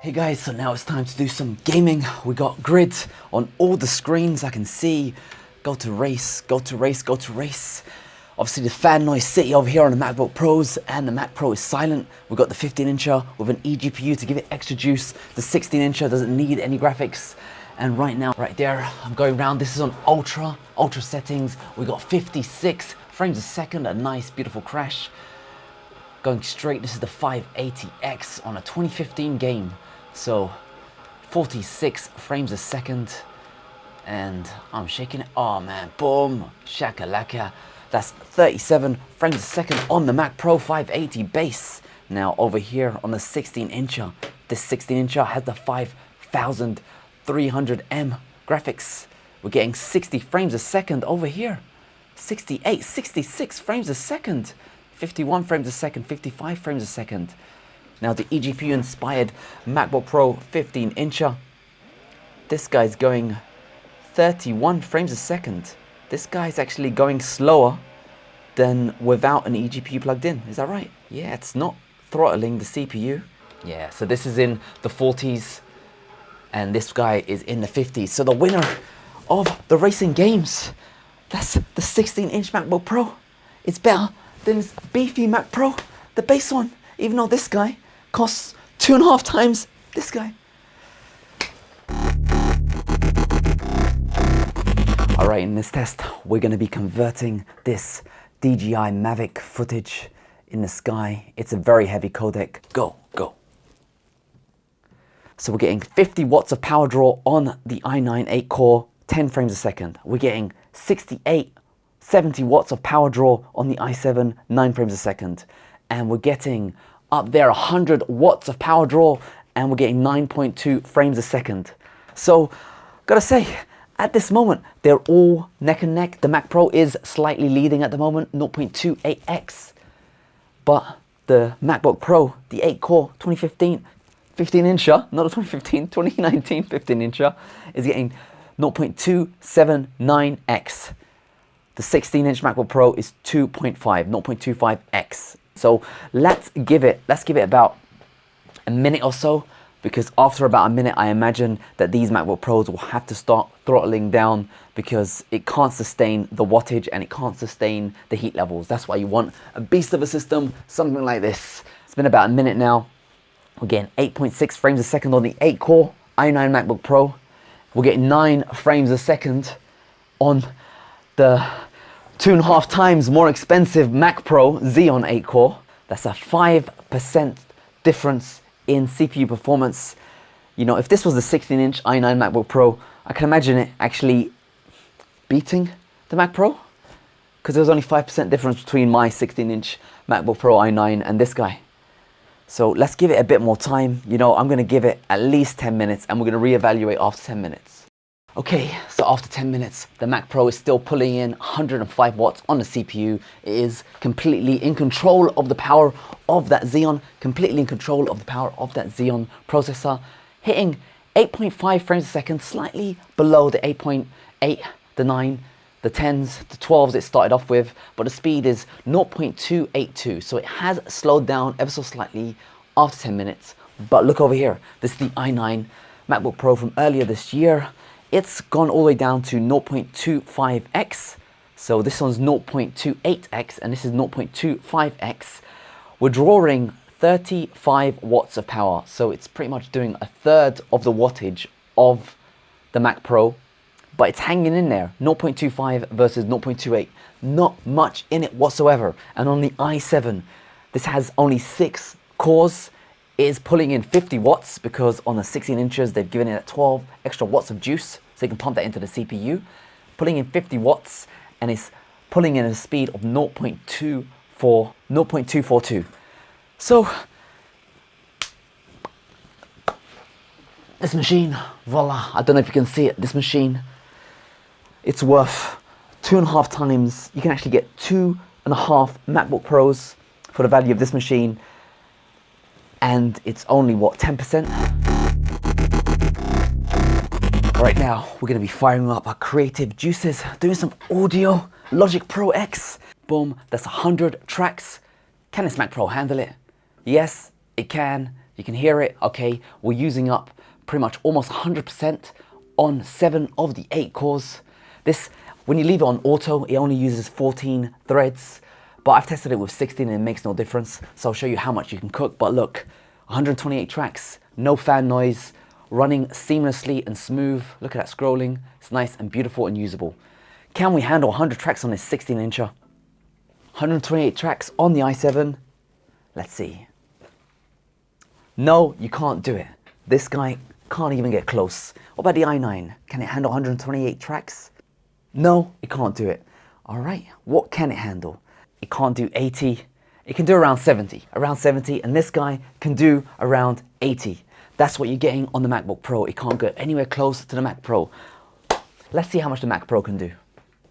Hey guys, so now it's time to do some gaming. We got grids on all the screens. I can see go to race, go to race, go to race. Obviously the fan noise city over here on the MacBook Pros, and the Mac Pro is silent. We've got the 15-incher with an eGPU to give it extra juice. The 16-incher doesn't need any graphics. And right now, right there, I'm going around. This is on ultra settings. We got 56 frames a second, a nice, beautiful crash. Going straight, this is the 580X on a 2015 game. So 46 frames a second, and I'm shaking it. Oh man, boom, shakalaka. That's 37 frames a second on the Mac Pro 580 base. Now over here on the 16-incher, this 16-incher has the 5300M graphics. We're getting 60 frames a second over here. 68, 66 frames a second. 51 frames a second, 55 frames a second. Now the eGPU inspired MacBook Pro 15-incher, this guy's going 31 frames a second. This guy's actually going slower than without an eGPU plugged in. Is that right? Yeah, it's not throttling the CPU. Yeah, so this is in the 40s and this guy is in the 50s. So the winner of the racing games, that's the 16-inch MacBook Pro. It's better than this beefy Mac Pro, the base one, even though this guy costs 2.5 times this guy. All right, in this test, we're gonna be converting this DJI Mavic footage in the sky. It's a very heavy codec. Go. So we're getting 50 watts of power draw on the i9 8-core, 10 frames a second. We're getting 70 watts of power draw on the i7, 9 frames a second. And we're getting up there 100 watts of power draw, and we're getting 9.2 frames a second. So, gotta say, at this moment, they're all neck and neck. The Mac Pro is slightly leading at the moment, 0.28x. But the MacBook Pro, the 8-core 2015 15-incher, not a 2015, 2019 15-incher, is getting 0.279x. The 16-inch MacBook Pro is 0.25x. So let's give it about a minute or so, because after about a minute, I imagine that these MacBook Pros will have to start throttling down because it can't sustain the wattage and it can't sustain the heat levels. That's why you want a beast of a system, something like this. It's been about a minute now. We're getting 8.6 frames a second on the 8-core i9 MacBook Pro. We're getting 9 frames a second on the 2.5 times more expensive Mac Pro Xeon 8-core. That's a 5% difference in CPU performance. You know, if this was the 16-inch i9 MacBook Pro, I can imagine it actually beating the Mac Pro, because there's only 5% difference between my 16-inch MacBook Pro i9 and this guy. So let's give it a bit more time. You know, I'm gonna give it at least 10 minutes and we're gonna reevaluate after 10 minutes. Okay, so after 10 minutes, the Mac Pro is still pulling in 105 watts on the CPU. It is completely in control of the power of that Xeon, processor, hitting 8.5 frames a second, slightly below the 8.8, the 9, the 10s, the 12s it started off with, but the speed is 0.282. So it has slowed down ever so slightly after 10 minutes. But look over here, this is the i9 MacBook Pro from earlier this year. It's gone all the way down to 0.25x. So this one's 0.28x and this is 0.25x. We're drawing 35 watts of power. So it's pretty much doing a third of the wattage of the Mac Pro, but it's hanging in there, 0.25 versus 0.28. Not much in it whatsoever. And on the i7, this has only 6 cores. It is pulling in 50 watts because on the 16 inches, they've given it 12 extra watts of juice, so you can pump that into the CPU. Pulling in 50 watts, and it's pulling in at a speed of 0.242. So, this machine, voila, I don't know if you can see it, this machine, it's worth 2.5 times. You can actually get 2.5 MacBook Pros for the value of this machine. And it's only, what, 10%? Right now, we're gonna be firing up our creative juices, doing some audio, Logic Pro X. Boom, that's 100 tracks. Can this Mac Pro handle it? Yes, it can. You can hear it, okay? We're using up pretty much almost 100% on 7 of the 8 cores. This, when you leave it on auto, it only uses 14 threads, but I've tested it with 16 and it makes no difference. So I'll show you how much you can cook. But look, 128 tracks, no fan noise, running seamlessly and smooth. Look at that scrolling. It's nice and beautiful and usable. Can we handle 100 tracks on this 16-incher? 128 tracks on the i7. Let's see. No, you can't do it. This guy can't even get close. What about the i9? Can it handle 128 tracks? No, it can't do it. All right, what can it handle? It can't do 80. It can do around 70, and this guy can do around 80. That's what you're getting on the MacBook Pro. It can't go anywhere close to the Mac Pro. Let's see how much the Mac Pro can do.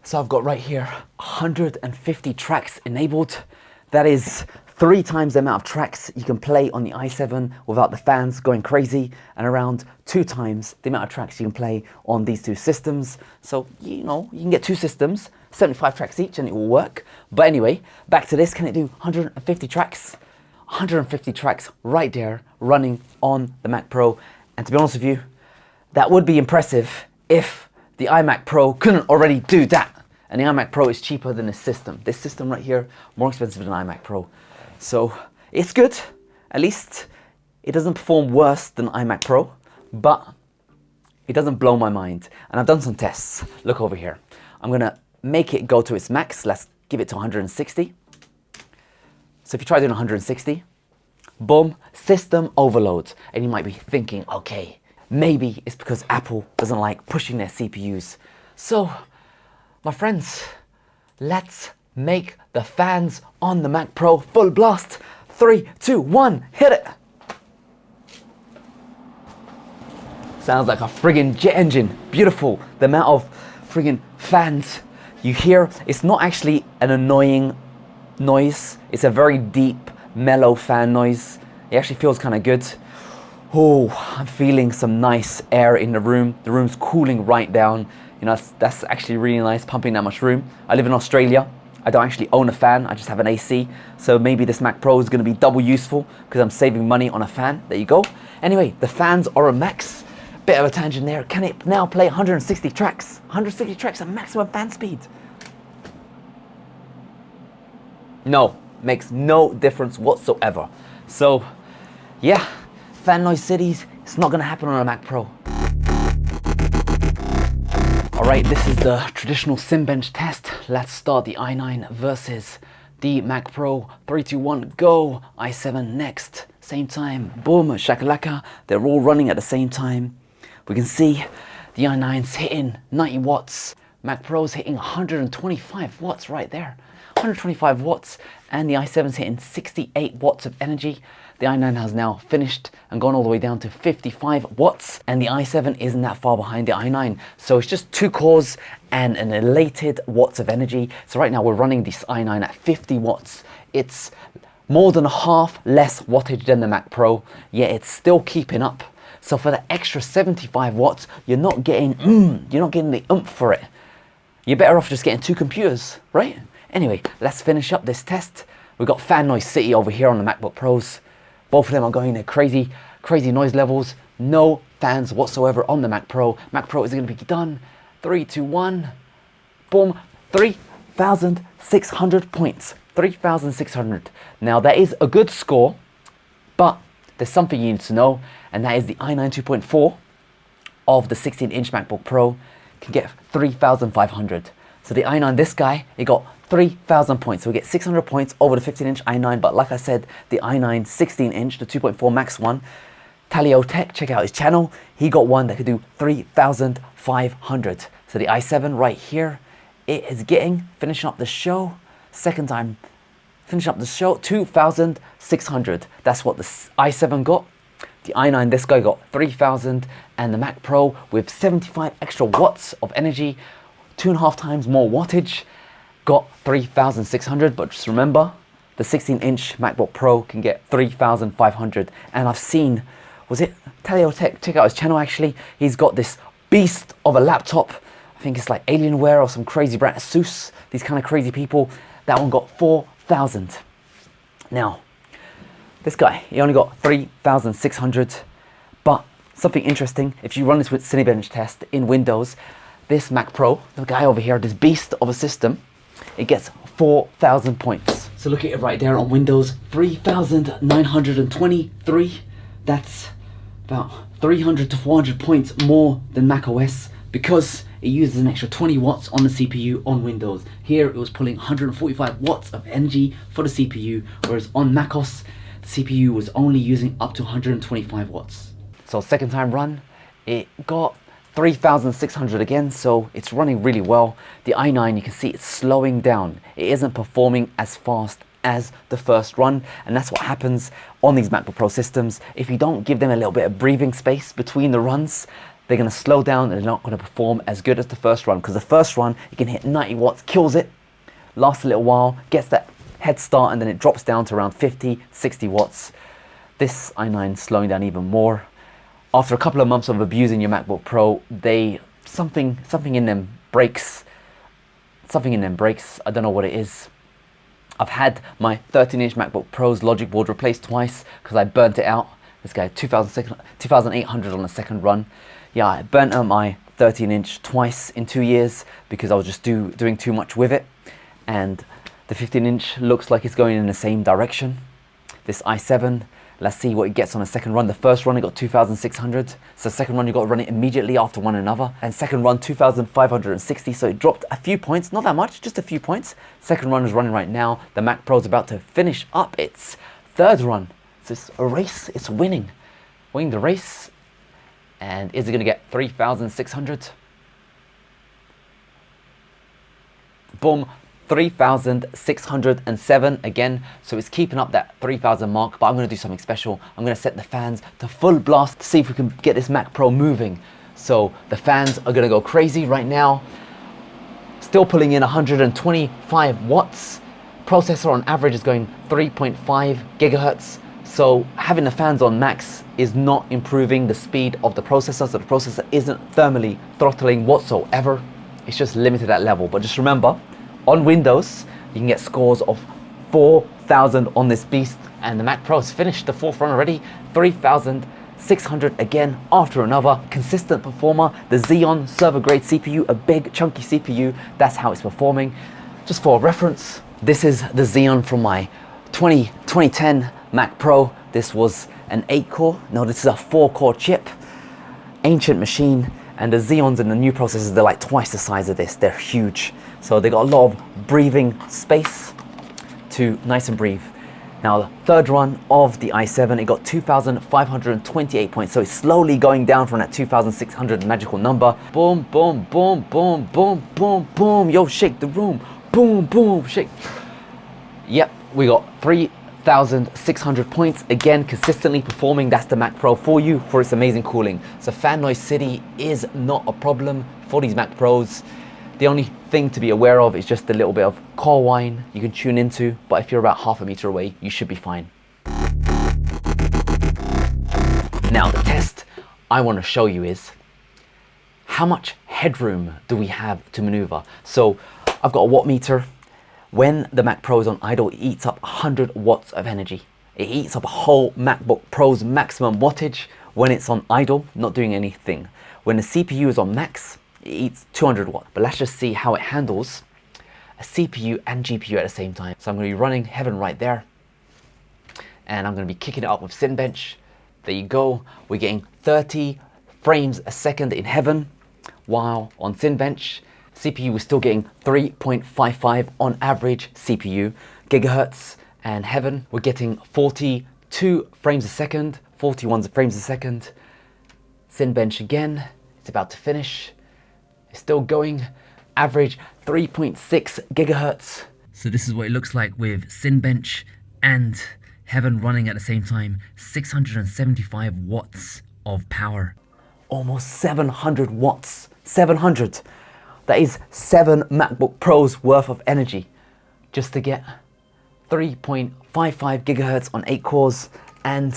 So I've got right here 150 tracks enabled. That is 3 times the amount of tracks you can play on the i7 without the fans going crazy, and around 2 times the amount of tracks you can play on these 2 systems. So, you know, you can get 2 systems, 75 tracks each, and it will work. But anyway, back to this. Can it do 150 tracks? 150 tracks right there running on the Mac Pro. And to be honest with you, that would be impressive if the iMac Pro couldn't already do that. And the iMac Pro is cheaper than this system. This system right here, more expensive than iMac Pro. So it's good. At least it doesn't perform worse than iMac Pro, but it doesn't blow my mind. And I've done some tests. Look over here. I'm gonna make it go to its max. Let's give it to 160. So if you try doing 160, boom, system overload. And you might be thinking, okay, maybe it's because Apple doesn't like pushing their CPUs. So, my friends, let's make the fans on the Mac Pro full blast. 3, 2, 1, hit it. Sounds like a friggin' jet engine. Beautiful. The amount of friggin' fans you hear. It's not actually an annoying noise. It's a very deep, mellow fan noise. It actually feels kind of good. Oh, I'm feeling some nice air in the room. The room's cooling right down. You know, that's actually really nice, pumping that much room. I live in Australia. I don't actually own a fan. I just have an AC. So maybe this Mac Pro is going to be double useful because I'm saving money on a fan. There you go. Anyway, the fans are a max. Bit of a tangent there. Can it now play 160 tracks? 160 tracks at maximum fan speed? No, makes no difference whatsoever. So, yeah, fan noise cities, it's not gonna happen on a Mac Pro. All right, this is the traditional Simbench test. Let's start the i9 versus the Mac Pro. 3, 2, 1, go. i7 next, same time, boom, shakalaka. They're all running at the same time. We can see the i9's hitting 90 watts. Mac Pro's hitting 125 watts right there. 125 watts, and the i7's hitting 68 watts of energy. The i9 has now finished and gone all the way down to 55 watts, and the i7 isn't that far behind the i9. So it's just 2 cores and an elated watts of energy. So right now we're running this i9 at 50 watts. It's more than half less wattage than the Mac Pro, yet it's still keeping up. So for the extra 75 watts, you're not getting the oomph for it. You're better off just getting 2 computers, right? Anyway, let's finish up this test. We've got Fan Noise City over here on the MacBook Pros. Both of them are going at crazy noise levels. No fans whatsoever on the Mac Pro. Mac Pro is going to be done. 3, 2, 1. Boom. 3,600 points. 3,600. Now, that is a good score, but there's something you need to know, and that is the i9 2.4 of the 16-inch MacBook Pro can get 3,500. So the i9, this guy, it got 3,000 points. So we get 600 points over the 15-inch i9. But like I said, the i9 16-inch, the 2.4 Max one, Talio Tech, check out his channel. He got one that could do 3,500. So the i7 right here, it is getting, finishing up the show, second time, finishing up the show, 2,600. That's what the i7 got. The i9, this guy got 3,000. And the Mac Pro with 75 extra watts of energy, 2.5 times more wattage, got 3,600. But just remember, the 16-inch MacBook Pro can get 3,500. And I've seen, was it Talio Tech? Check out his channel actually. He's got this beast of a laptop. I think it's like Alienware or some crazy brand, Asus, these kind of crazy people. That one got 4,000. Now, This guy, he only got 3,600, but something interesting, if you run this with Cinebench test in Windows, this Mac Pro, the guy over here, this beast of a system, it gets 4,000 points. So look at it right there on Windows, 3,923. That's about 300 to 400 points more than macOS because it uses an extra 20 watts on the CPU on Windows. Here it was pulling 145 watts of energy for the CPU, whereas on macOS, the CPU was only using up to 125 watts. So second time run, it got 3,600 again, so it's running really well. The i9, you can see it's slowing down. It isn't performing as fast as the first run, and that's what happens on these MacBook Pro systems. If you don't give them a little bit of breathing space between the runs, they're going to slow down and they're not going to perform as good as the first run, because the first run, you can hit 90 watts, kills it, lasts a little while, gets that head start, and then it drops down to around 50, 60 watts. This i9 is slowing down even more. After a couple of months of abusing your MacBook Pro, something in them breaks. Something in them breaks. I don't know what it is. I've had my 13-inch MacBook Pro's logic board replaced twice because I burnt it out. This guy, 2,800 on the second run. Yeah, I burnt out my 13-inch twice in 2 years because I was just doing too much with it. And the 15-inch looks like it's going in the same direction. This i7, let's see what it gets on a second run. The first run, it got 2,600. So second run, you got to run it immediately after one another. And second run, 2,560. So it dropped a few points, not that much, just a few points. Second run is running right now. The Mac Pro is about to finish up its third run. So it's a race, it's winning the race. And is it going to get 3,600? Boom. 3,607 again, so it's keeping up that 3,000 mark, but I'm going to do something special. I'm going to set the fans to full blast to see if we can get this Mac Pro moving. So the fans are going to go crazy right now. Still pulling in 125 watts. Processor on average is going 3.5 gigahertz. So having the fans on max is not improving the speed of the processor, so the processor isn't thermally throttling whatsoever. It's just limited at level. But just remember, on Windows, you can get scores of 4,000 on this beast, and the Mac Pro has finished the fourth run already. 3,600 again after another. Consistent performer. The Xeon server grade CPU, a big chunky CPU, that's how it's performing. Just for reference, this is the Xeon from my 2010 Mac Pro. This was an 8-core, no, this is a 4-core chip. Ancient machine. And the Xeons and the new processors, they're like twice the size of this. They're huge. So they got a lot of breathing space to nice and breathe. Now the third run of the i7, it got 2,528 points. So it's slowly going down from that 2,600 magical number. Boom, boom, boom, boom, boom, boom, boom. Yo, shake the room. Boom, boom, shake. Yep, we got 3,600 points. Again, consistently performing. That's the Mac Pro for you, for its amazing cooling. So fan noise city is not a problem for these Mac Pros. The only thing to be aware of is just a little bit of Coil Whine you can tune into, but if you're about half a meter away, you should be fine. Now the test I want to show you is how much headroom do we have to maneuver. So I've got a watt meter. When the Mac Pro is on idle, it eats up 100 watts of energy. It eats up a whole MacBook Pro's maximum wattage when it's on idle, not doing anything. When the CPU is on max, it eats 200 watts. But let's just see how it handles a CPU and GPU at the same time. So I'm going to be running Heaven right there. And I'm going to be kicking it up with Cinebench. There you go. We're getting 30 frames a second in Heaven, while on Cinebench, CPU is still getting 3.55 on average CPU gigahertz, and Heaven we're getting 42 frames a second, 41 frames a second. Cinebench again, it's about to finish. It's still going, average 3.6 gigahertz. So this is what it looks like with Cinebench and Heaven running at the same time. 675 watts of power. Almost 700 watts. 700. That is 7 MacBook Pros worth of energy just to get 3.55 gigahertz on 8 cores and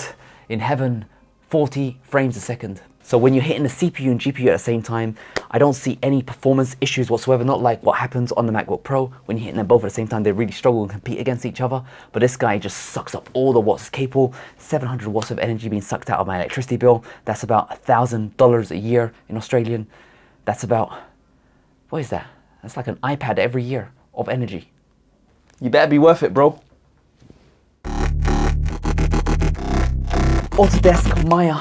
in Heaven 40 frames a second. So when you're hitting the CPU and GPU at the same time, I don't see any performance issues whatsoever, not like what happens on the MacBook Pro. When you're hitting them both at the same time, they really struggle and compete against each other. But this guy just sucks up all the watts it's capable. 700 watts of energy being sucked out of my electricity bill. That's about $1,000 a year in Australian. That's about, what is that? That's like an iPad every year of energy. You better be worth it, bro. Autodesk Maya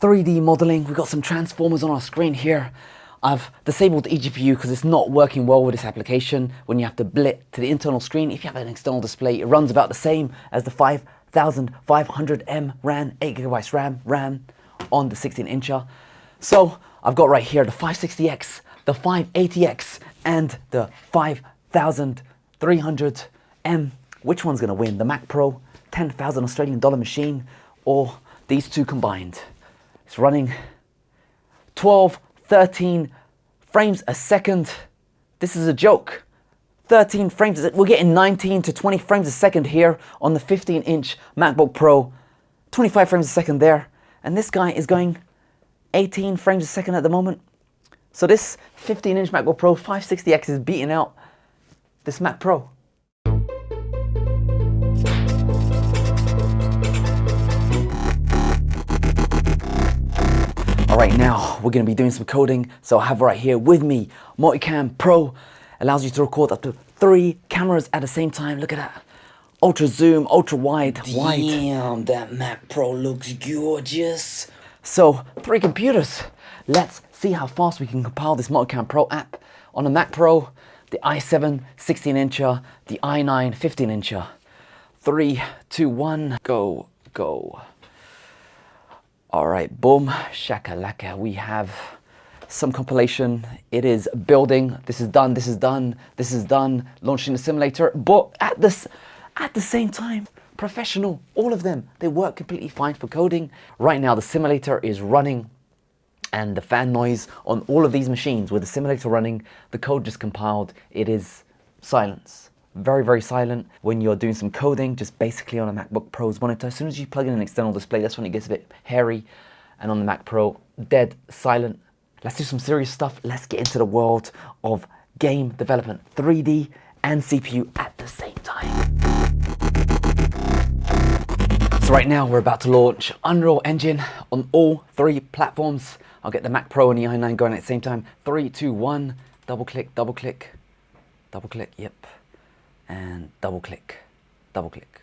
3D modeling. We've got some transformers on our screen here. I've disabled the eGPU because it's not working well with this application. When you have to blit to the internal screen, if you have an external display, it runs about the same as the 5500M RAM, 8GB RAM on the 16-incher. So I've got right here the 560X, the 580X, and the 5300M. Which one's gonna win? The Mac Pro, 10,000 Australian dollar machine, or these two combined? It's running 12, 13 frames a second. This is a joke. 13 frames a second. We're getting 19 to 20 frames a second here on the 15-inch MacBook Pro. 25 frames a second there. And this guy is going 18 frames a second at the moment. So this 15-inch MacBook Pro 560X is beating out this Mac Pro. All right, now we're gonna be doing some coding. So I have right here with me, Multicam Pro. Allows you to record up to 3 cameras at the same time. Look at that. Ultra zoom, ultra wide. Damn, that Mac Pro looks gorgeous. So 3 computers. Let's see how fast we can compile this Multicam Pro app on the Mac Pro, the i7 16-incher, the i9 15-incher. 3, 2, 1, go, go. All right, boom, shakalaka. We have some compilation. It is building. This is done, this is done, this is done. Launching the simulator, but at the same time, professional, all of them, they work completely fine for coding. Right now, the simulator is running, and the fan noise on all of these machines with the simulator running, the code just compiled, it is silence. Very, very silent. When you're doing some coding, just basically on a MacBook Pro's monitor, as soon as you plug in an external display, that's when it gets a bit hairy. And on the Mac Pro, dead silent. Let's do some serious stuff. Let's get into the world of game development, 3D and CPU at the same time. So right now we're about to launch Unreal Engine on all 3 platforms. I'll get the Mac Pro and the i9 going at the same time. 3, 2, 1, double click, double click, double click, yep. And double click, double click.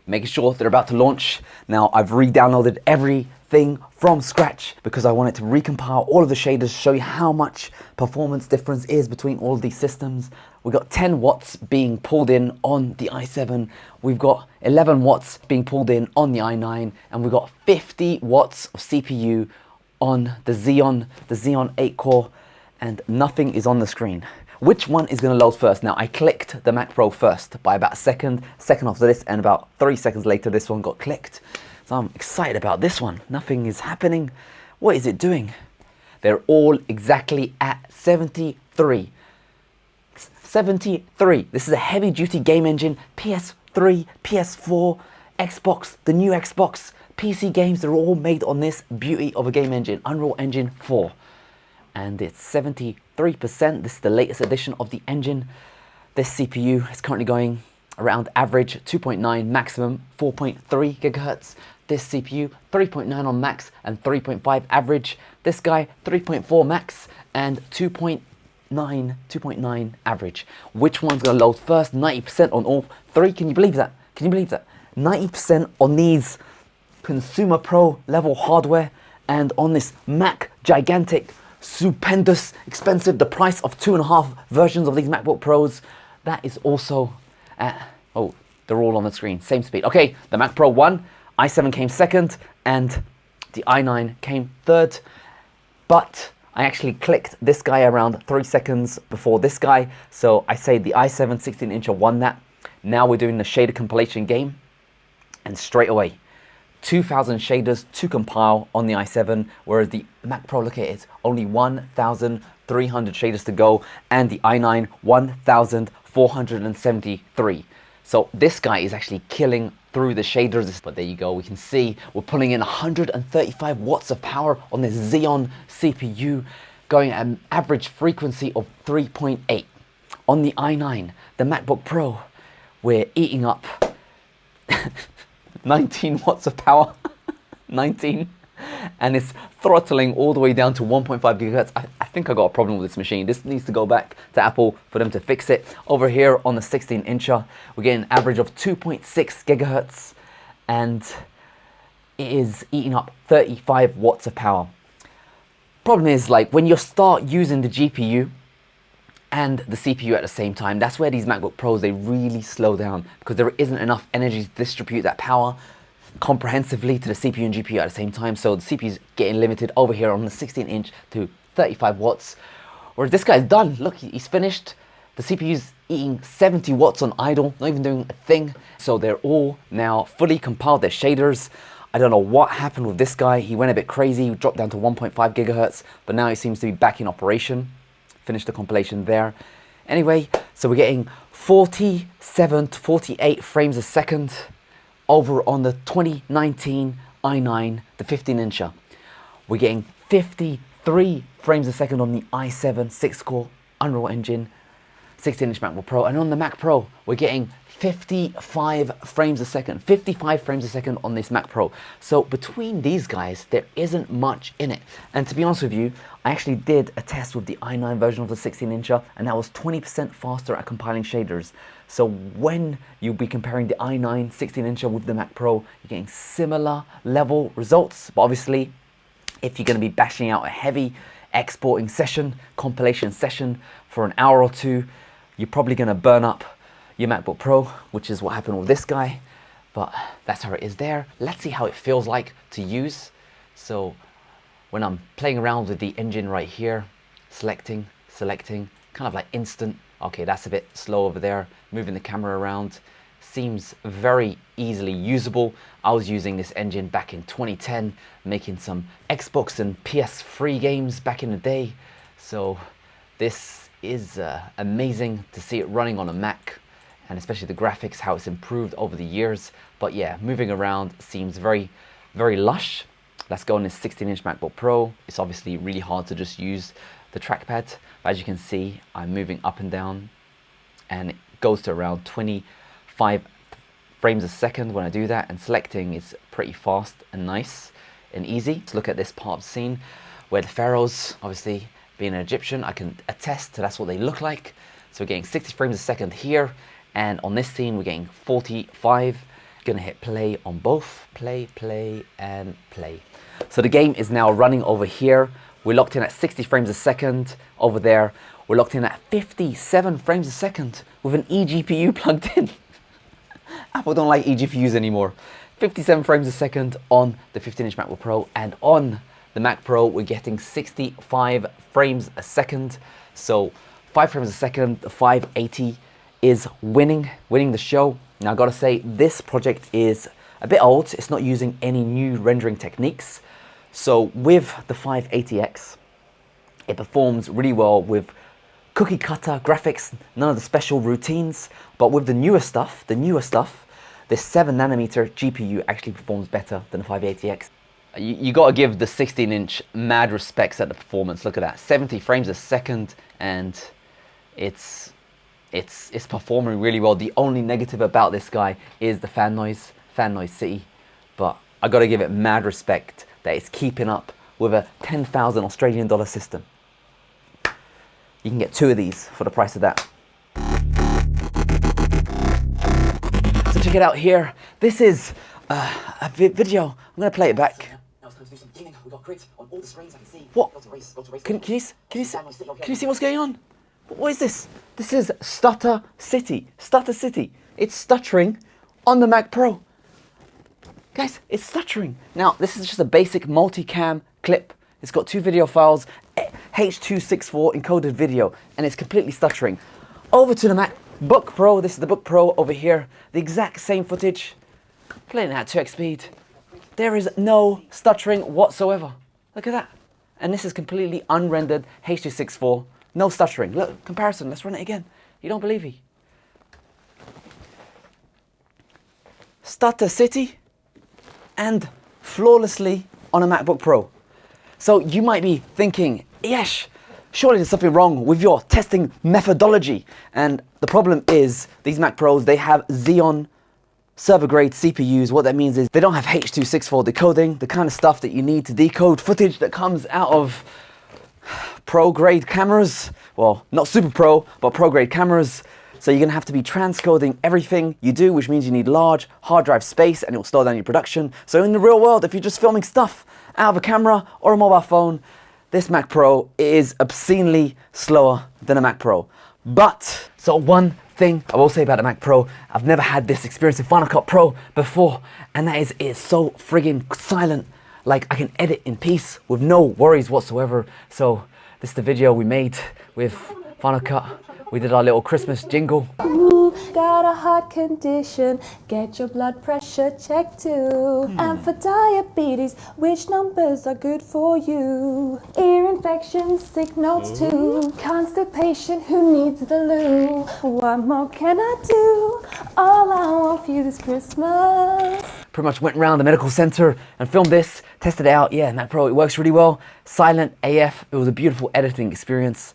Making sure they're about to launch. Now I've re-downloaded everything from scratch because I wanted to recompile all of the shaders, show you how much performance difference is between all of these systems. We've got 10 watts being pulled in on the i7. We've got 11 watts being pulled in on the i9, and we've got 50 watts of CPU on the Xeon 8 core, and nothing is on the screen. Which one is going to load first? Now I clicked the Mac Pro first by about a second after this, and about 3 seconds later this one got clicked. So I'm excited about this one. Nothing is happening. What is it doing? They're all exactly at 73. 73. This is a heavy duty game engine. PS3, PS4, Xbox, the new Xbox, PC games, they're all made on this beauty of a game engine, Unreal Engine 4. And it's 73%. This is the latest edition of the engine. This CPU is currently going around average 2.9, maximum 4.3 gigahertz. This CPU 3.9 on max and 3.5 average. This guy 3.4 max and 2.9 average. Which one's gonna load first? 90% on all 3. Can you believe that? Can you believe that? 90% on these consumer pro level hardware, and on this Mac gigantic, stupendous, expensive, the price of 2.5 versions of these MacBook Pros, that is also at, oh, they're all on the screen, same speed. Okay, the Mac Pro won, i7 came second, and the i9 came third, but I actually clicked this guy around 3 seconds before this guy, so I say the i7 16-incher won that. Now we're doing the shader compilation game, and straight away, 2,000 shaders to compile on the i7, whereas the Mac Pro, look at it, only 1,300 shaders to go, and the i9, 1,473. So this guy is actually killing through the shaders. But there you go, we can see we're pulling in 135 watts of power on this Xeon CPU, going at an average frequency of 3.8. On the i9, the MacBook Pro, we're eating up 19 watts of power, 19, and it's throttling all the way down to 1.5 gigahertz. I think I got a problem with this machine. This needs to go back to Apple for them to fix it. Over here on the 16-incher, we're getting an average of 2.6 gigahertz, and it is eating up 35 watts of power. Problem is, like, when you start using the GPU and the CPU at the same time, that's where these MacBook Pros, they really slow down, because there isn't enough energy to distribute that power comprehensively to the CPU and GPU at the same time. So the CPU is getting limited over here on the 16-inch to 35 watts. Whereas this guy's done. Look, he's finished. The CPU's eating 70 watts on idle, not even doing a thing. So they're all now fully compiled, their shaders. I don't know what happened with this guy. He went a bit crazy, he dropped down to 1.5 gigahertz, but now he seems to be back in operation. Finished the compilation there. Anyway, so we're getting 47 to 48 frames a second over on the 2019 i9, the 15-incher. We're getting 53 frames a second on the i7 6-core Unreal Engine 16-inch MacBook Pro. And on the Mac Pro, we're getting 55 frames a second. 55 frames a second on this Mac Pro. So between these guys, there isn't much in it. And to be honest with you, I actually did a test with the i9 version of the 16-incher, and that was 20% faster at compiling shaders. So when you'll be comparing the i9 16-incher with the Mac Pro, you're getting similar level results. But obviously, if you're going to be bashing out a heavy exporting session, compilation session for an hour or two, you're probably going to burn up your MacBook Pro, which is what happened with this guy. But that's how it is there. Let's see how it feels like to use. So when I'm playing around with the engine right here, selecting, kind of like instant. Okay, that's a bit slow over there. Moving the camera around seems very easily usable. I was using this engine back in 2010, making some Xbox and PS3 games back in the day. So this is amazing to see it running on a Mac, and especially the graphics, how it's improved over the years. But yeah, moving around seems very, very lush. Let's go on this 16-inch MacBook Pro. It's obviously really hard to just use the trackpad. But as you can see, I'm moving up and down, and it goes to around 25 frames a second when I do that, and selecting is pretty fast and nice and easy. Let's look at this part of the scene where the pharaohs, obviously being an Egyptian, I can attest to that's what they look like. So we're getting 60 frames a second here, and on this scene we're getting 45. Gonna hit play on both, play, and play. So the game is now running over here. We're locked in at 60 frames a second. Over there, we're locked in at 57 frames a second with an eGPU plugged in. Apple don't like eGPUs anymore. 57 frames a second on the 15-inch MacBook Pro, and on the Mac Pro, we're getting 65 frames a second. So 5 frames a second, the 580 is winning the show. Now I gotta say, this project is a bit old. It's not using any new rendering techniques. So with the 580X, it performs really well with cookie cutter graphics, none of the special routines. But with the newer stuff, this 7nm GPU actually performs better than the 580X. You gotta give the 16-inch mad respects at the performance. Look at that, 70 frames a second, and it's performing really well. The only negative about this guy is the fan noise city, but I gotta give it mad respect that it's keeping up with a 10,000 Australian dollar system. You can get 2 of these for the price of that. So check it out here. This is a video. I'm gonna play it back. What? Can you see what's going on? What is this? This is Stutter City. It's stuttering on the Mac Pro. Guys, it's stuttering. Now, this is just a basic multicam clip. It's got 2 video files, H.264 encoded video, and it's completely stuttering. Over to the MacBook Pro. This is the Book Pro over here. The exact same footage. Playing at 2x speed. There is no stuttering whatsoever. Look at that. And this is completely unrendered H.264. No stuttering. Look, comparison. Let's run it again. You don't believe me? Stutter City, and flawlessly on a MacBook Pro. So you might be thinking, Yesh, surely there's something wrong with your testing methodology. And the problem is these Mac Pros, they have Xeon server grade CPUs. What that means is they don't have H.264 decoding, the kind of stuff that you need to decode footage that comes out of pro grade cameras. Well, not super pro, but pro grade cameras. So you're gonna have to be transcoding everything you do, which means you need large hard drive space and it will slow down your production. So in the real world, if you're just filming stuff out of a camera or a mobile phone, this Mac Pro is obscenely slower than a Mac Pro. But, so one thing I will say about the Mac Pro, I've never had this experience in Final Cut Pro before, and that is it's so friggin' silent. Like I can edit in peace with no worries whatsoever. So this is the video we made with Final Cut. We did our little Christmas jingle. Ooh, got a heart condition, get your blood pressure checked too. And for diabetes, which numbers are good for you? Ear infections, sick notes too. Constipation, who needs the loo? What more can I do? All I want for you this Christmas. Pretty much went around the medical center and filmed this, tested it out. Yeah, Mac Pro, it works really well. Silent AF, it was a beautiful editing experience.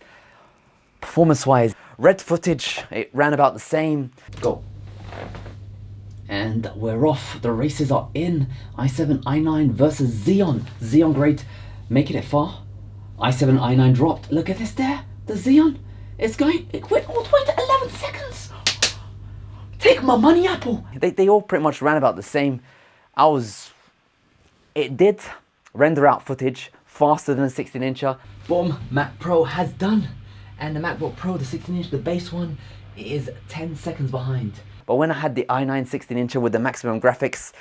Performance-wise, red footage, it ran about the same. Go. And we're off. The races are in. i7, i9 versus Xeon. Xeon great, making it far. i7, i9 dropped. Look at this there. The Xeon, it went all the way to 11 seconds. Take my money, Apple. They all pretty much ran about the same. It did render out footage faster than a 16-incher. Boom, Mac Pro has done. And the MacBook Pro, the 16-inch, the base one, is 10 seconds behind. But when I had the i9 16-incher with the maximum graphics,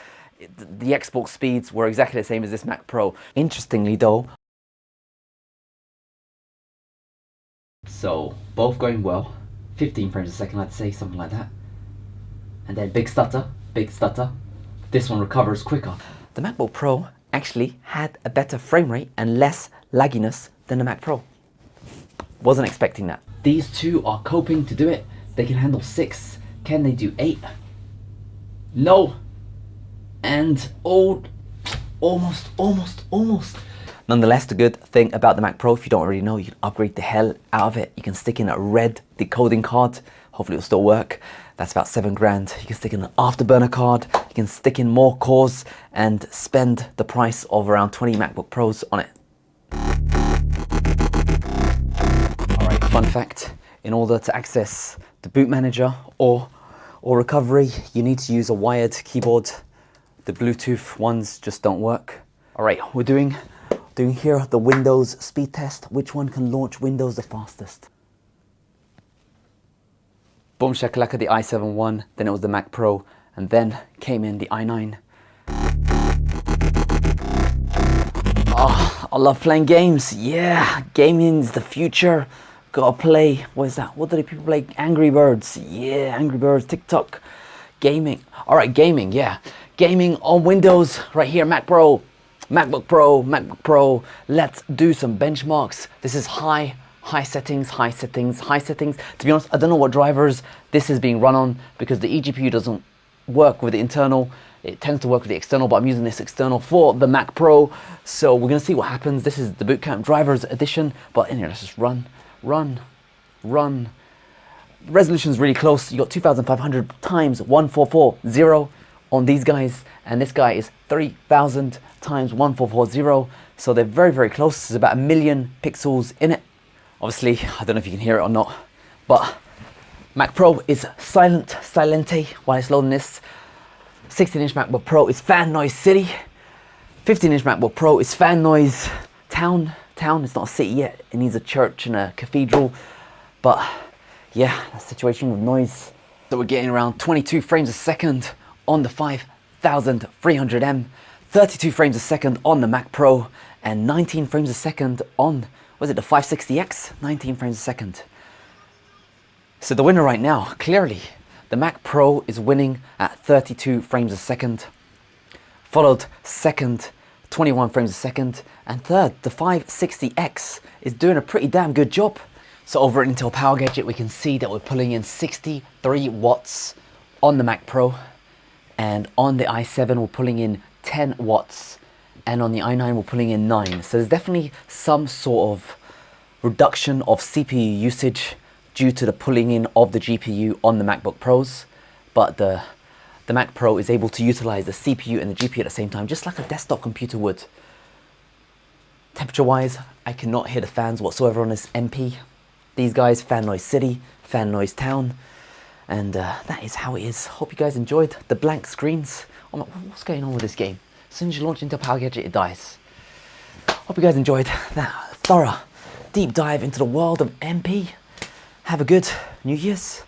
the export speeds were exactly the same as this Mac Pro. Interestingly though, so both going well, 15 frames a second I'd say, something like that. And then big stutter. This one recovers quicker. The MacBook Pro actually had a better frame rate and less lagginess than the Mac Pro. Wasn't expecting that. These two are coping to do it. They can handle 6. Can they do 8? No. And almost. Nonetheless, the good thing about the Mac Pro, if you don't already know, you can upgrade the hell out of it. You can stick in a red decoding card. Hopefully it'll still work. That's about 7 grand. You can stick in an afterburner card. You can stick in more cores and spend the price of around 20 MacBook Pros on it. Fun fact, in order to access the boot manager or recovery, you need to use a wired keyboard. The Bluetooth ones just don't work. All right, we're doing here the Windows speed test. Which one can launch Windows the fastest? Boom shakalaka, the i7 won, then it was the Mac Pro, and then came in the i9. Oh, I love playing games. Yeah, gaming's the future. Gotta play, what is that? What do people play? Angry Birds. Yeah, Angry Birds, TikTok, gaming. All right, gaming, yeah. Gaming on Windows, right here, Mac Pro, MacBook Pro. Let's do some benchmarks. This is high settings. To be honest, I don't know what drivers this is being run on because the eGPU doesn't work with the internal. It tends to work with the external, but I'm using this external for the Mac Pro. So we're gonna see what happens. This is the Bootcamp drivers edition, but in here, let's just run. Resolution's really close. You got 2500 times 1440 on these guys, and this guy is 3000 times 1440. So they're very, very close. There's about 1 million pixels in it. Obviously, I don't know if you can hear it or not, but Mac Pro is silente while it's loading this. 16-inch MacBook Pro is fan noise city. 15-inch MacBook Pro is fan noise town. It's not a city yet. It needs a church and a cathedral. But yeah, that situation with noise. So we're getting around 22 frames a second on the 5300M, 32 frames a second on the Mac Pro, and 19 frames a second on, was it the 560X? 19 frames a second. So the winner right now, clearly, the Mac Pro is winning at 32 frames a second, followed second, 21 frames a second, and third, the 560X is doing a pretty damn good job. So over at Intel Power Gadget, we can see that we're pulling in 63 watts on the Mac Pro. and on the i7 we're pulling in 10 watts, and on the i9 we're pulling in 9. So there's definitely some sort of reduction of CPU usage due to the pulling in of the GPU on the MacBook Pros, but the Mac Pro is able to utilize the CPU and the GPU at the same time, just like a desktop computer would. Temperature wise, I cannot hear the fans whatsoever on this MP. These guys, fan noise city, fan noise town, and that is how it is. Hope you guys enjoyed the blank screens. I'm like, what's going on with this game? As soon as you launch into a Power Gadget, it dies. Hope you guys enjoyed that thorough deep dive into the world of MP. Have a good New Year's.